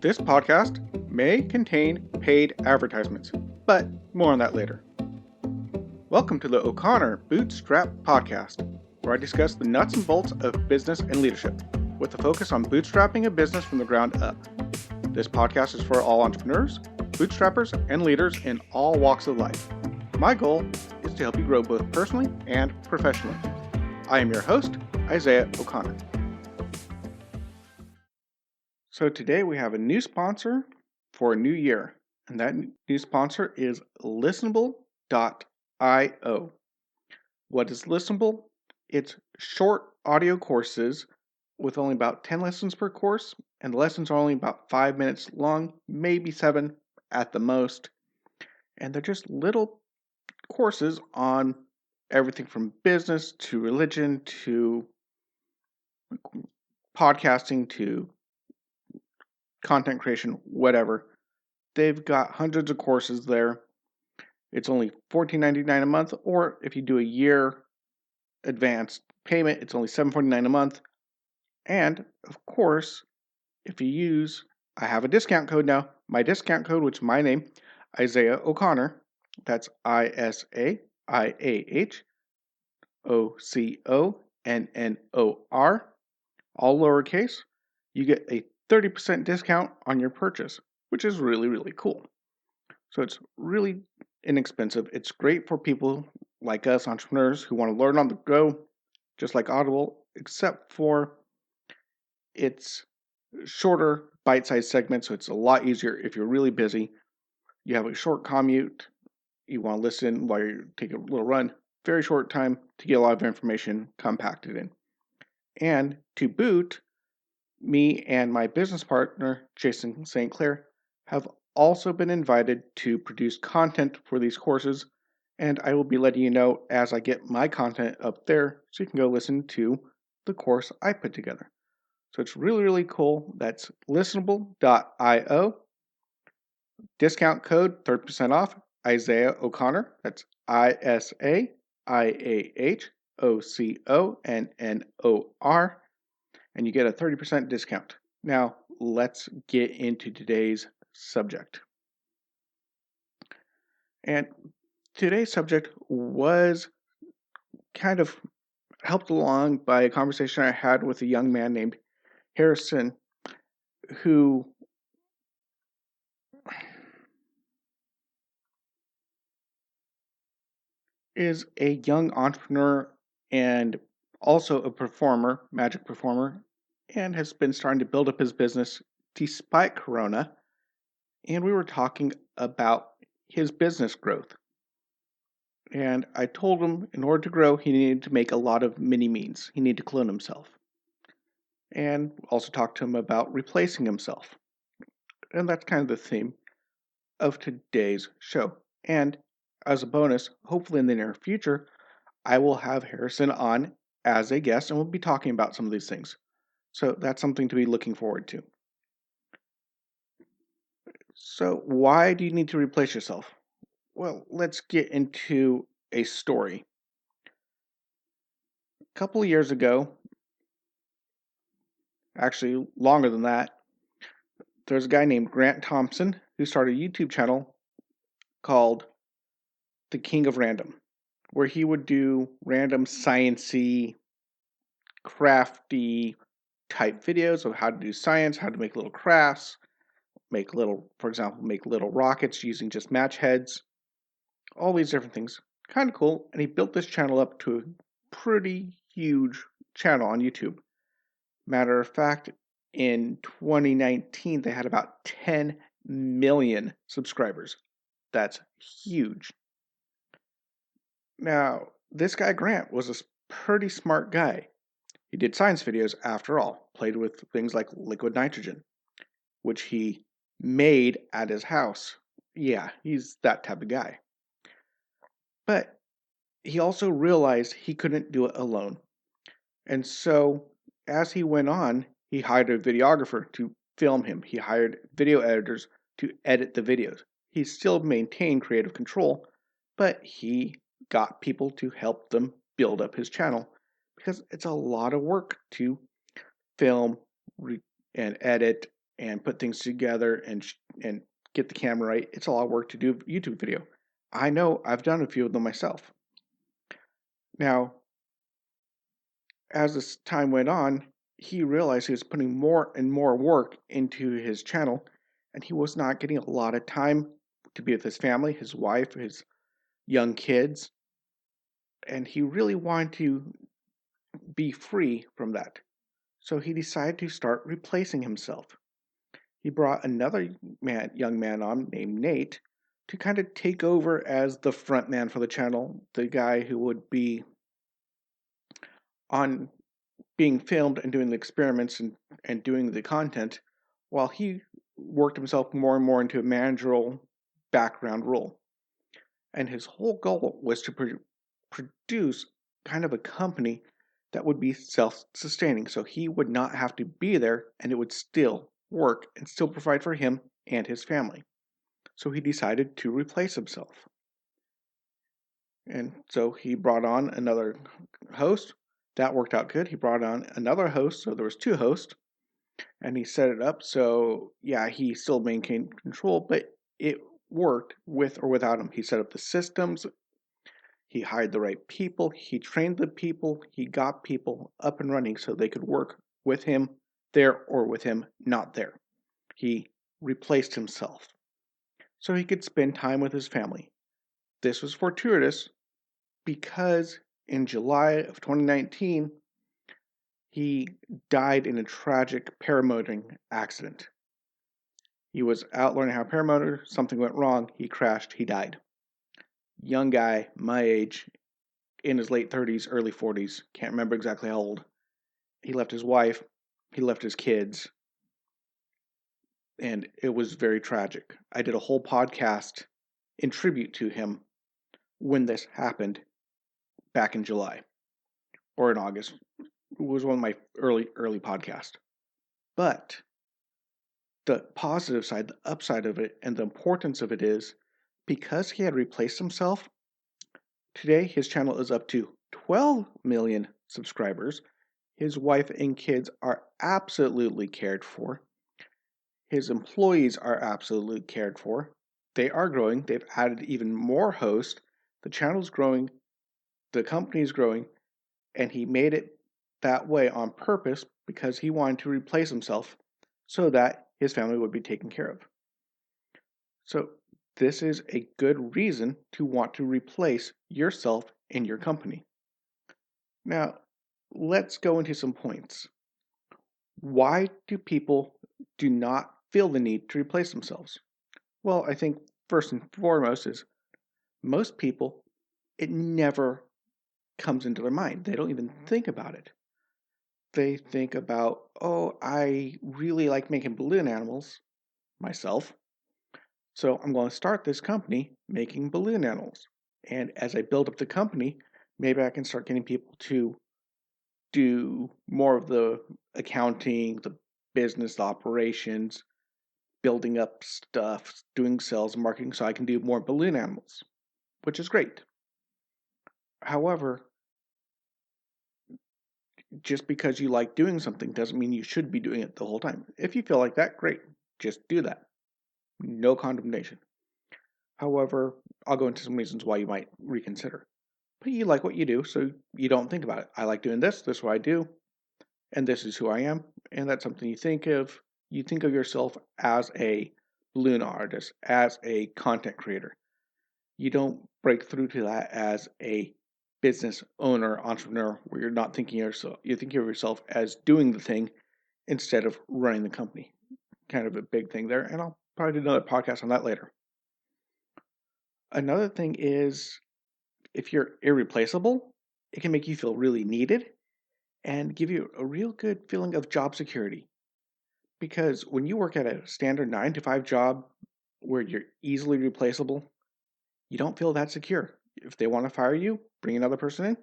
This podcast may contain paid advertisements, but more on that later. Welcome to the O'Connor Bootstrap podcast, where I discuss the nuts and bolts of business and leadership, with a focus on bootstrapping a business from the ground up. This podcast is for all entrepreneurs, bootstrappers, and leaders in all walks of life. My goal is to help you grow both personally and professionally. I am your host, Isaiah O'Connor. So today we have a new sponsor for a new year, and that new sponsor is Listenable.io. What is Listenable? It's short audio courses with only about 10 lessons per course, and the lessons are only about 5 minutes long, maybe 7 at the most. And they're just little courses on everything from business to religion to podcasting to content creation, whatever. They've got hundreds of courses there. It's only $14.99 a month, or if you do a year advanced payment, it's only $7.49 a month. And of course, if you use, I have a discount code now. My discount code, which is my name, Isaiah O'Connor. That's ISAIAHOCONNOR, all lowercase. You get a 30% discount on your purchase, which is really, really cool. So it's really inexpensive. It's great for people like us, entrepreneurs, who want to learn on the go, just like Audible, except for it's shorter, bite-sized segments, so it's a lot easier if you're really busy. You have a short commute, you want to listen while you take a little run, very short time to get a lot of information compacted in. And to boot, me and my business partner, Jason St. Clair, have also been invited to produce content for these courses, and I will be letting you know as I get my content up there so you can go listen to the course I put together. So it's really, really cool. That's listenable.io. Discount code 30% off, Isaiah O'Connor. That's ISAIAHOCONNOR. And you get a 30% discount. Now, let's get into today's subject. And today's subject was kind of helped along by a conversation I had with a young man named Harrison, who is a young entrepreneur and also a performer, magic performer, and has been starting to build up his business despite Corona. And we were talking about his business growth. And I told him in order to grow, he needed to make a lot of mini-me's. He needed to clone himself. And also talked to him about replacing himself. And that's kind of the theme of today's show. And as a bonus, hopefully in the near future, I will have Harrison on as a guest and we'll be talking about some of these things. So that's something to be looking forward to. So why do you need to replace yourself? Well, let's get into a story. A couple of years ago, actually longer than that, there's a guy named Grant Thompson who started a YouTube channel called The King of Random, where he would do random sciencey, crafty type videos of how to do science, how to make little crafts, make little rockets using just match heads, all these different things. Kind of cool. And he built this channel up to a pretty huge channel on YouTube. Matter of fact, in 2019, they had about 10 million subscribers. That's huge. Now, this guy Grant was a pretty smart guy. He did science videos after all, played with things like liquid nitrogen, which he made at his house. Yeah, he's that type of guy. But he also realized he couldn't do it alone. And so, as he went on, he hired a videographer to film him. He hired video editors to edit the videos. He still maintained creative control, but he got people to help them build up his channel because it's a lot of work to film and edit and put things together and get the camera right. It's a lot of work to do a YouTube video. I know, I've done a few of them myself. Now, as this time went on, he realized he was putting more and more work into his channel, and he was not getting a lot of time to be with his family, his wife, his young kids, and he really wanted to be free from that. So he decided to start replacing himself. He brought another young man on named Nate to kind of take over as the front man for the channel, the guy who would be on being filmed and doing the experiments and doing the content, while he worked himself more and more into a managerial background role. And his whole goal was to produce kind of a company that would be self-sustaining. So he would not have to be there, and it would still work and still provide for him and his family. So he decided to replace himself. And so he brought on another host. That worked out good. He brought on another host, so there was two hosts, and he set it up so yeah, he still maintained control, but it worked with or without him. He set up the systems, he hired the right people, he trained the people, he got people up and running so they could work with him there or with him not there. He replaced himself so he could spend time with his family. This was fortuitous because in July of 2019, he died in a tragic paramotoring accident. He was out learning how to paramotor, something went wrong, he crashed, he died. Young guy, my age, in his late 30s, early 40s, can't remember exactly how old. He left his wife, he left his kids, and it was very tragic. I did a whole podcast in tribute to him when this happened back in July or in August. It was one of my early podcasts. But the positive side, the upside of it, and the importance of it is because he had replaced himself, today his channel is up to 12 million subscribers. His wife and kids are absolutely cared for. His employees are absolutely cared for. They are growing. They've added even more hosts. The channel's growing. The company's growing. And he made it that way on purpose because he wanted to replace himself so that his family would be taken care of. So this is a good reason to want to replace yourself in your company. Now, let's go into some points. Why do people do not feel the need to replace themselves? Well, I think first and foremost is most people, it never comes into their mind. They don't even think about it. They think about, oh, I really like making balloon animals myself, so I'm going to start this company making balloon animals. And as I build up the company, maybe I can start getting people to do more of the accounting, the business operations, building up stuff, doing sales and marketing so I can do more balloon animals, which is great. However, just because you like doing something doesn't mean you should be doing it the whole time. If you feel like that, great. Just do that. No condemnation. However, I'll go into some reasons why you might reconsider. But you like what you do, so you don't think about it. I like doing this is what I do, and this is who I am, and that's something you think of. You think of yourself as a balloon artist, as a content creator. You don't break through to that as a business owner, entrepreneur, where you're not thinking of yourself. You're thinking of yourself as doing the thing instead of running the company. Kind of a big thing there, and I'll probably do another podcast on that later. Another thing is if you're irreplaceable, it can make you feel really needed and give you a real good feeling of job security. Because when you work at a standard 9 to 5 job where you're easily replaceable, you don't feel that secure. If they want to fire you, bring another person in,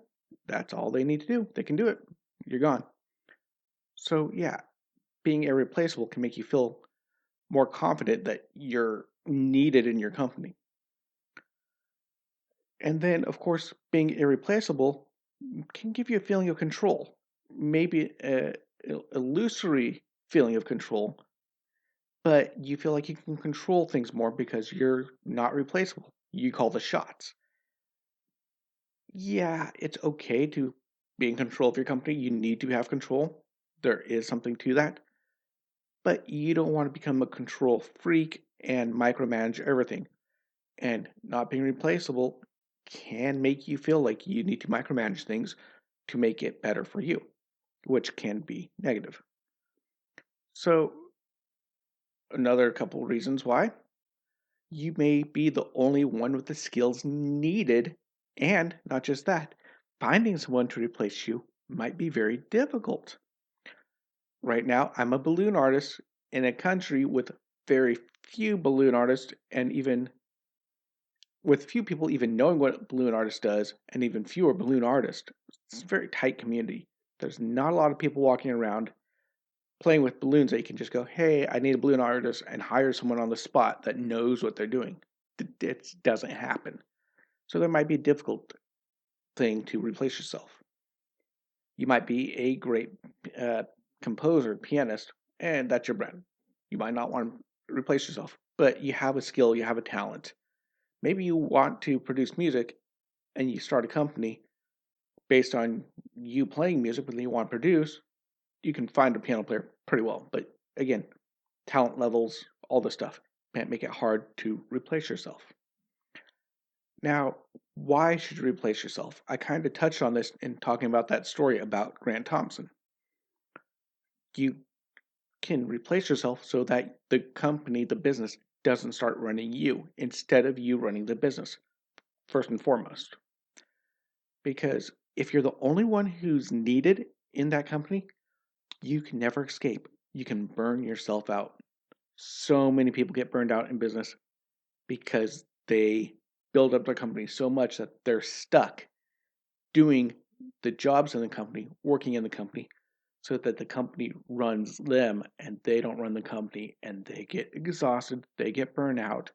that's all they need to do. They can do it. You're gone. So yeah, being irreplaceable can make you feel more confident that you're needed in your company. And then, of course, being irreplaceable can give you a feeling of control, maybe a illusory feeling of control, but you feel like you can control things more because you're not replaceable. You call the shots. Yeah, it's okay to be in control of your company. You need to have control. There is something to that. But you don't want to become a control freak and micromanage everything. And not being replaceable can make you feel like you need to micromanage things to make it better for you, which can be negative. So, another couple reasons why you may be the only one with the skills needed, and not just that, finding someone to replace you might be very difficult. Right now, I'm a balloon artist in a country with very few balloon artists, and even with few people even knowing what a balloon artist does, and even fewer balloon artists. It's a very tight community. There's not a lot of people walking around playing with balloons that you can just go, hey, I need a balloon artist, and hire someone on the spot that knows what they're doing. It doesn't happen. So there might be a difficult thing to replace yourself. You might be a great composer, pianist, and that's your brand. You might not want to replace yourself, but you have a skill, you have a talent. Maybe you want to produce music and you start a company based on you playing music, but then you want to produce. You can find a piano player pretty well. But again, talent levels, all this stuff, can't make it hard to replace yourself. Now, why should you replace yourself? I kind of touched on this in talking about that story about Grant Thompson. You can replace yourself so that the company, the business, doesn't start running you instead of you running the business, first and foremost. Because if you're the only one who's needed in that company, you can never escape. You can burn yourself out. So many people get burned out in business because they build up their company so much that they're stuck doing the jobs in the company, working in the company, so that the company runs them and they don't run the company, and they get exhausted, they get burned out,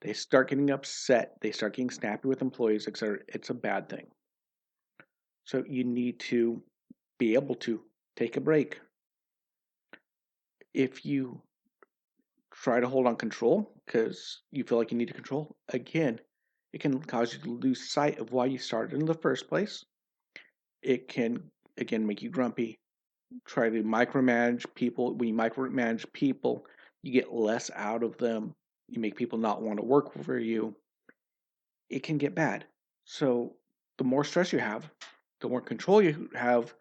they start getting upset, they start getting snappy with employees, etc. It's a bad thing. So you need to be able to take a break. If you try to hold on control because you feel like you need to control, again, it can cause you to lose sight of why you started in the first place. It can, again, make you grumpy. Try to micromanage people. When you micromanage people, you get less out of them. You make people not want to work for you. It can get bad. So the more stress you have, the more control you have.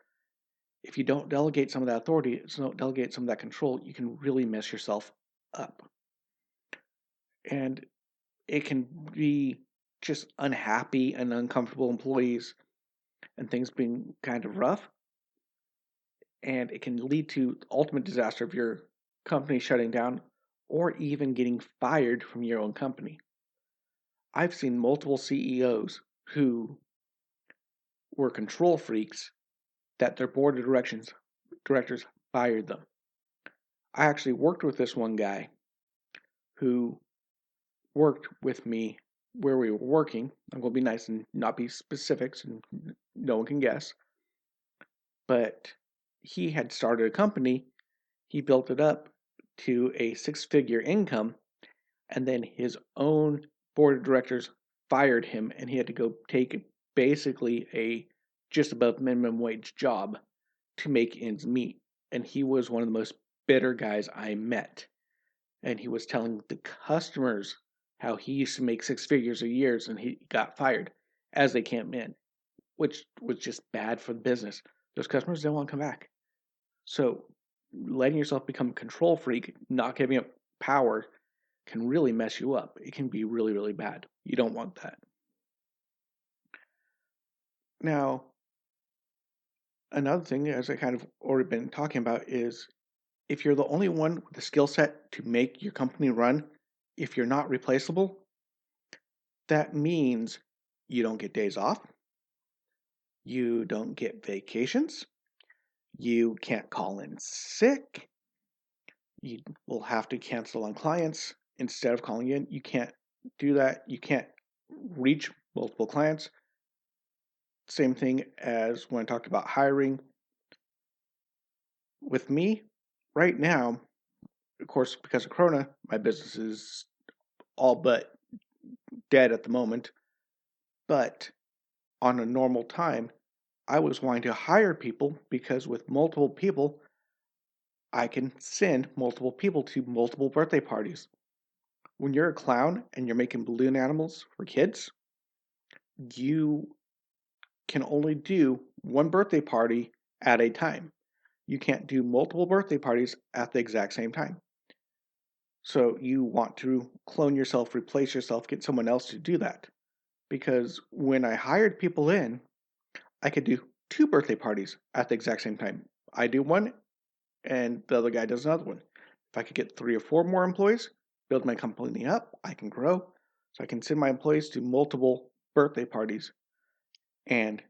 If you don't delegate some of that authority, don't delegate some of that control, you can really mess yourself up. And it can be just unhappy and uncomfortable employees and things being kind of rough. And it can lead to the ultimate disaster of your company shutting down or even getting fired from your own company. I've seen multiple CEOs who were control freaks that their board of directors fired them. I actually worked with this one guy who worked with me where we were working. I'm going to be nice and not be specifics, and no one can guess. But he had started a company, he built it up to a six-figure income, and then his own board of directors fired him, and he had to go take basically a just above minimum wage job to make ends meet. And he was one of the most bitter guys I met. And he was telling the customers how he used to make six figures a year and he got fired as they came in, which was just bad for the business. Those customers don't want to come back. So letting yourself become a control freak, not giving up power, can really mess you up. It can be really, really bad. You don't want that. Now, another thing, as I kind of already been talking about, is if you're the only one with the skill set to make your company run, if you're not replaceable, that means you don't get days off, you don't get vacations, you can't call in sick, you will have to cancel on clients instead of calling in. You can't do that. You can't reach multiple clients. Same thing as when I talked about hiring. With me, right now, of course, because of Corona, my business is all but dead at the moment. But on a normal time, I was wanting to hire people because with multiple people, I can send multiple people to multiple birthday parties. When you're a clown and you're making balloon animals for kids, you can only do one birthday party at a time. You can't do multiple birthday parties at the exact same time. So you want to clone yourself, replace yourself, get someone else to do that. Because when I hired people in, I could do two birthday parties at the exact same time. I do one and the other guy does another one. If I could get 3 or 4 more employees, build my company up, I can grow. So I can send my employees to multiple birthday parties. And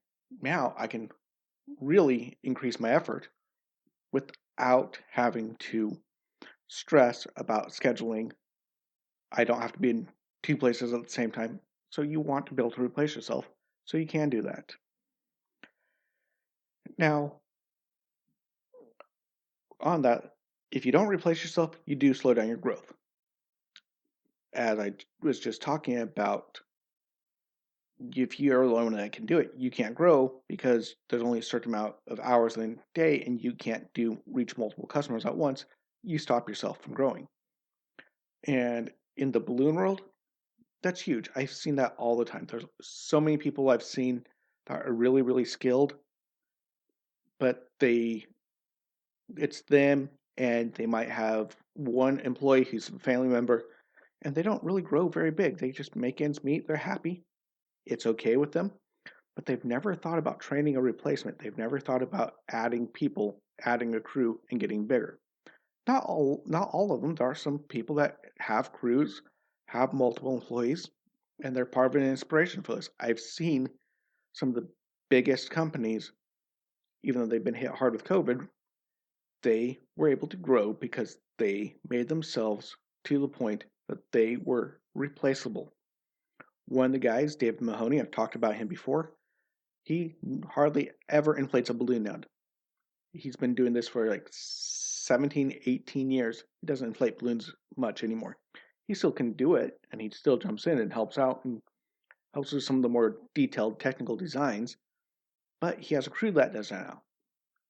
now I can really increase my effort without having to stress about scheduling. I don't have to be in 2 places at the same time. So you want to be able to replace yourself. So you can do that. Now, on that, if you don't replace yourself, you do slow down your growth. As I was just talking about, if you're the only one that can do it, you can't grow because there's only a certain amount of hours in a day and you can't reach multiple customers at once. You stop yourself from growing. And in the balloon world, that's huge. I've seen that all the time. There's so many people I've seen that are really, really skilled, but it's them and they might have one employee who's a family member and they don't really grow very big. They just make ends meet. They're happy. It's okay with them, but they've never thought about training a replacement. They've never thought about adding people, adding a crew, and getting bigger. Not all of them. There are some people that have crews, have multiple employees, and they're part of an inspiration for this. I've seen some of the biggest companies, even though they've been hit hard with COVID, they were able to grow because they made themselves to the point that they were replaceable. One of the guys, David Mahoney, I've talked about him before, he hardly ever inflates a balloon now. He's been doing this for like 17, 18 years. He doesn't inflate balloons much anymore. He still can do it, and he still jumps in and helps out and helps with some of the more detailed technical designs, but he has a crew that does that now.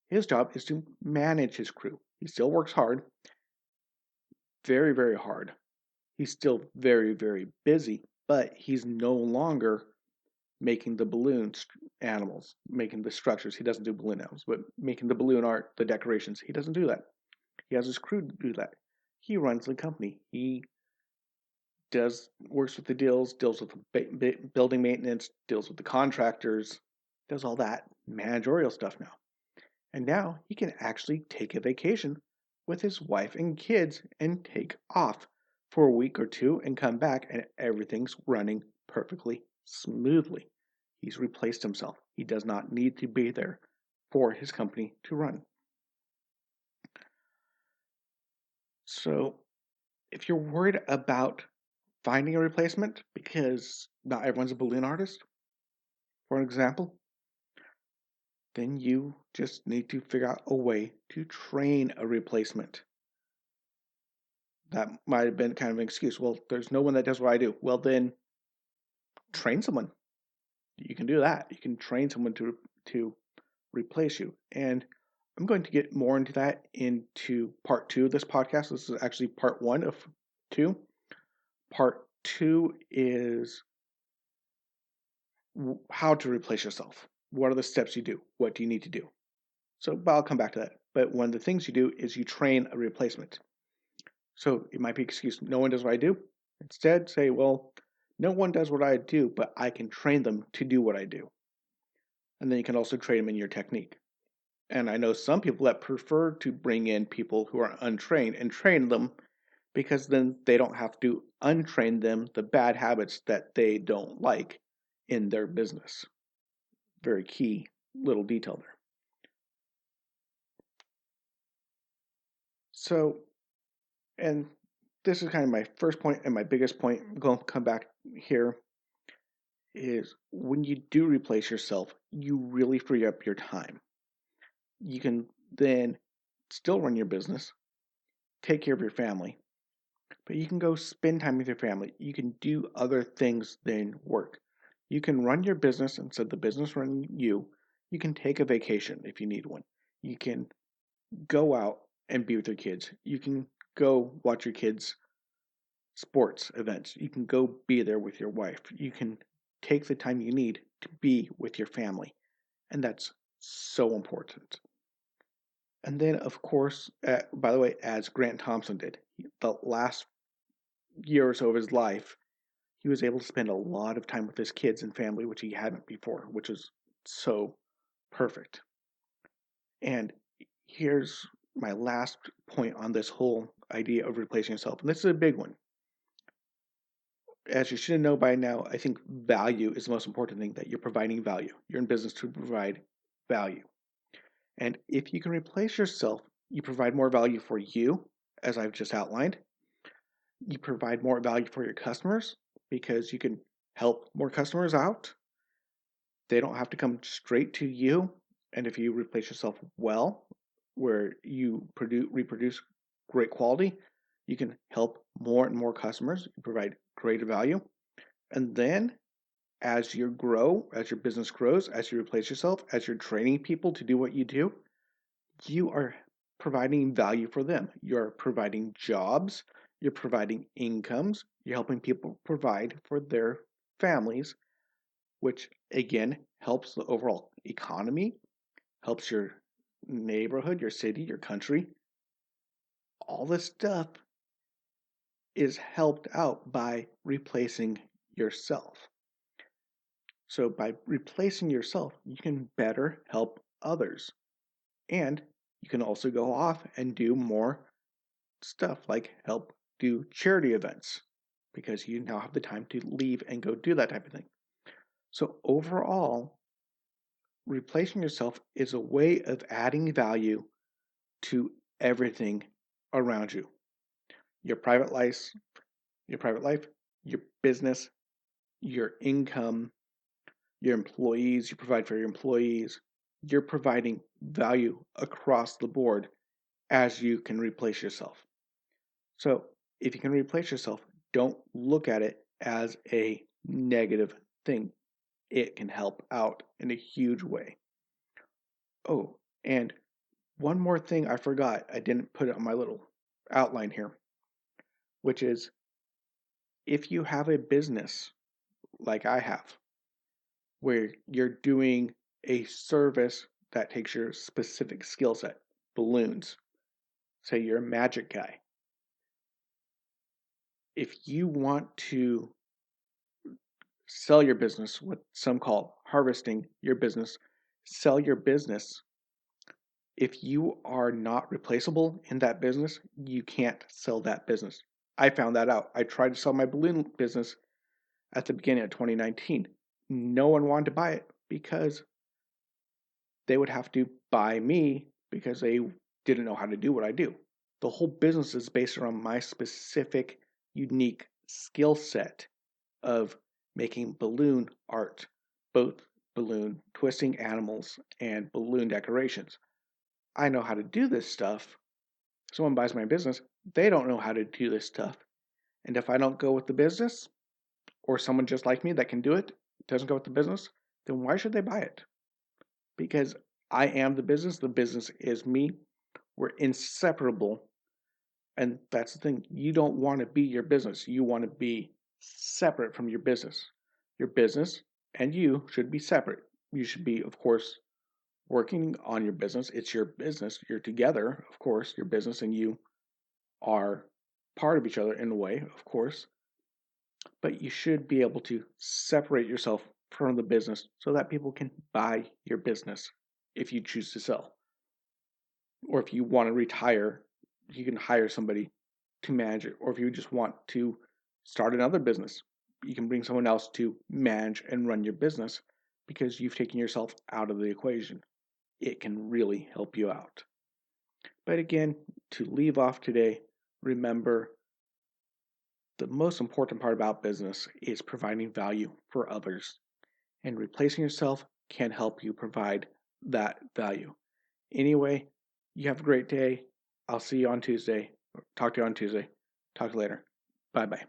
His job is to manage his crew. He still works hard, very, very hard. He's still very, very busy, but he's no longer making the balloon animals, making the structures. He doesn't do balloon animals, but making the balloon art, the decorations. He doesn't do that. He has his crew to do that. He runs the company. He works with the deals with the building maintenance, deals with the contractors, does all that managerial stuff now. And now he can actually take a vacation with his wife and kids and take off for a week or two and come back and everything's running perfectly smoothly. He's replaced himself. He does not need to be there for his company to run. So if you're worried about finding a replacement because not everyone's a balloon artist, for example, then you just need to figure out a way to train a replacement. That might have been kind of an excuse. Well, there's no one that does what I do. Well, then train someone. You can do that. You can train someone to replace you. And I'm going to get more into that into part 2 of this podcast. This is actually part 1 of 2. Part 2 is how to replace yourself. What are the steps you do? What do you need to do? So, but I'll come back to that. But one of the things you do is you train a replacement. So it might be an excuse, no one does what I do. Instead, say, well, no one does what I do, but I can train them to do what I do. And then you can also train them in your technique. And I know some people that prefer to bring in people who are untrained and train them because then they don't have to untrain them the bad habits that they don't like in their business. Very key little detail there. So, and this is kind of my first point and my biggest point. I'm going to come back here is when you do replace yourself, you really free up your time. You can then still run your business. take care of your family, but you can go spend time with your family. You can do other things than work. You can run your business instead of the business running you. You can take a vacation if you need one. You can go out and be with your kids. You can go watch your kids' sports events. You can go be there with your wife. You can take the time you need to be with your family. And that's so important. And then, of course, by the way, as Grant Thompson did, the last year or so of his life, he was able to spend a lot of time with his kids and family, which he hadn't before, which is so perfect. And here's my last point on this whole idea of replacing yourself. And this is a big one. As you should know by now, I think value is the most important thing, that you're providing value. You're in business to provide value. And if you can replace yourself, you provide more value for you, as I've just outlined. You provide more value for your customers because you can help more customers out. They don't have to come straight to you. And if you replace yourself well, where you reproduce great quality, you can help more and more customers. You provide greater value. And then as you grow, as your business grows, as you replace yourself, as you're training people to do what you are providing value for them. You're providing jobs, you're providing incomes, you're helping people provide for their families, which again helps the overall economy, helps your neighborhood, your city, your country. All this stuff is helped out by replacing yourself. So by replacing yourself, you can better help others. And you can also go off and do more stuff like help do charity events because you now have the time to leave and go do that type of thing. So overall, replacing yourself is a way of adding value to everything around you. Your private life, your business, your income, your employees, you provide for your employees. You're providing value across the board as you can replace yourself. So if you can replace yourself, don't look at it as a negative thing. It can help out in a huge way. Oh, and one more thing I forgot. I didn't put it on my little outline here, which is if you have a business like I have, where you're doing a service that takes your specific skill set, balloons, say you're a magic guy. If you want to sell your business, what some call harvesting your business, sell your business. If you are not replaceable in that business, you can't sell that business. I found that out. I tried to sell my balloon business at the beginning of 2019. No one wanted to buy it because they would have to buy me because they didn't know how to do what I do. The whole business is based around my specific, unique skill set of making balloon art, both balloon twisting animals and balloon decorations. I know how to do this stuff. Someone buys my business, they don't know how to do this stuff. And if I don't go with the business, or someone just like me that can do it doesn't go with the business, then why should they buy it? Because I am the business is me. We're inseparable. And that's the thing. You don't want to be your business. You want to be separate from your business. Your business and you should be separate. You should be, of course, working on your business. It's your business. You're together, of course. Your business and you are part of each other in a way, of course. But you should be able to separate yourself from the business so that people can buy your business if you choose to sell. Or if you want to retire, you can hire somebody to manage it. Or if you just want to start another business, you can bring someone else to manage and run your business because you've taken yourself out of the equation. It can really help you out. But again, to leave off today, remember the most important part about business is providing value for others. And replacing yourself can help you provide that value. Anyway, you have a great day. I'll see you on Tuesday. Talk to you on Tuesday. Talk to you later. Bye-bye.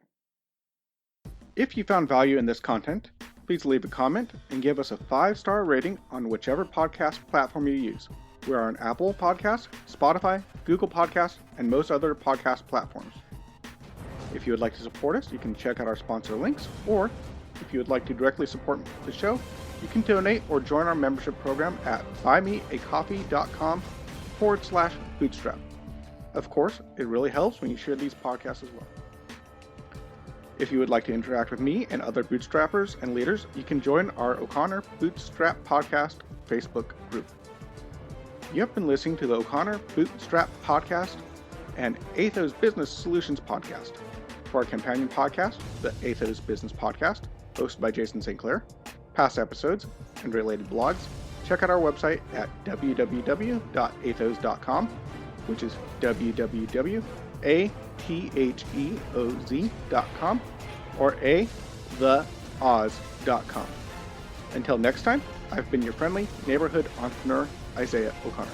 If you found value in this content, please leave a comment and give us a 5-star rating on whichever podcast platform you use. We're on Apple Podcasts, Spotify, Google Podcasts, and most other podcast platforms. If you would like to support us, you can check out our sponsor links, or if you would like to directly support the show, you can donate or join our membership program at buymeacoffee.com/bootstrap. Of course, it really helps when you share these podcasts as well. If you would like to interact with me and other bootstrappers and leaders, you can join our O'Connor Bootstrap Podcast Facebook group. You have been listening to the O'Connor Bootstrap Podcast and Atheoz Business Solutions Podcast. For our companion podcast, the Atheoz Business Podcast, hosted by Jason St. Clair, past episodes, and related blogs, check out our website at www.atheoz.com, which is www.atheoz.com, or theoz.com. Until next time, I've been your friendly neighborhood entrepreneur, Isaiah O'Connor.